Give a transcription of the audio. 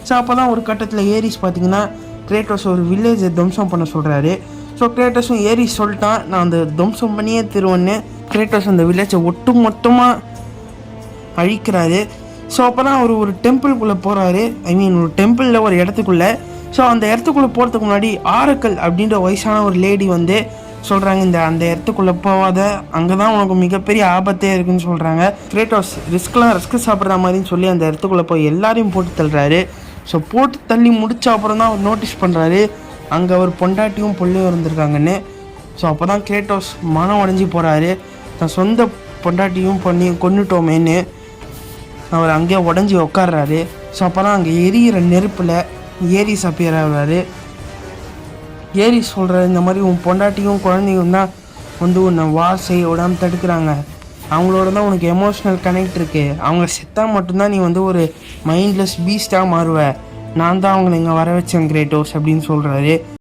So அப்போ தான் ஒரு கட்டத்தில் ஏரிஸ் பார்த்தீங்கன்னா கிரேட்டோஸ் ஒரு வில்லேஜை துவம்சம் பண்ண சொல்கிறாரு. ஸோ கிரேட்டோஸும் ஏரிஸ் சொல்லிட்டான் நான் அந்த துவம்சம் பண்ணியே திருவன்னு. கிரேட்டோஸ் அந்த வில்லேஜை ஒட்டு மொத்தமாக அழிக்கிறாரு. ஸோ அப்போ தான் அவர் ஒரு டெம்பிள்குள்ளே போகிறாரு. ஒரு டெம்பிளில் ஒரு இடத்துக்குள்ளே. ஸோ அந்த இடத்துக்குள்ளே போகிறதுக்கு முன்னாடி ஆரக்கல் அப்படின்ற வயசான ஒரு லேடி வந்து சொல்கிறாங்க, அந்த இடத்துக்குள்ளே போகாத, அங்கே தான் உனக்கு மிகப்பெரிய ஆபத்தே இருக்குன்னு சொல்கிறாங்க. கிரேட்டோஸ் ரிஸ்க் சாப்பிட்ற மாதிரின்னு சொல்லி அந்த இடத்துக்குள்ளே போய் எல்லாரையும் போட்டு தள்ளுறாரு. ஸோ போட்டு தள்ளி முடிச்ச அப்புறம் தான் அவர் நோட்டீஸ் பண்ணுறாரு அங்கே அவர் பொண்டாட்டியும் பொள்ளையும் இருந்திருக்காங்கன்னு. ஸோ அப்போ தான் கிரேட்டோஸ் மனம் உடஞ்சி போகிறாரு. தன் சொந்த பொண்டாட்டியும் பொண்ணையும் கொன்னுட்டோமேன்னு அவர் அங்கேயே உடஞ்சி உட்காடுறாரு. ஸோ அப்போ தான் அங்கே எரியிற நெருப்பில் ஏரிஸ் அப்பியர் ஆகிறாரு. ஏரிஸ் சொல்கிற இந்த மாதிரி உன் பொண்டாட்டியும் குழந்தையும் தான் வந்து உன்னை வார் செய்ய விடாமல் தடுக்கிறாங்க. அவங்களோட தான் உனக்கு எமோஷ்னல் கனெக்ட் இருக்குது. அவங்க செத்தால் மட்டும்தான் நீ வந்து ஒரு மைண்ட்லெஸ் பீஸ்டாக மாறுவ. நான் தான் அவங்களை இங்கே வர வச்சேன் கிரேட்டோஸ் அப்படின்னு சொல்கிறாரு.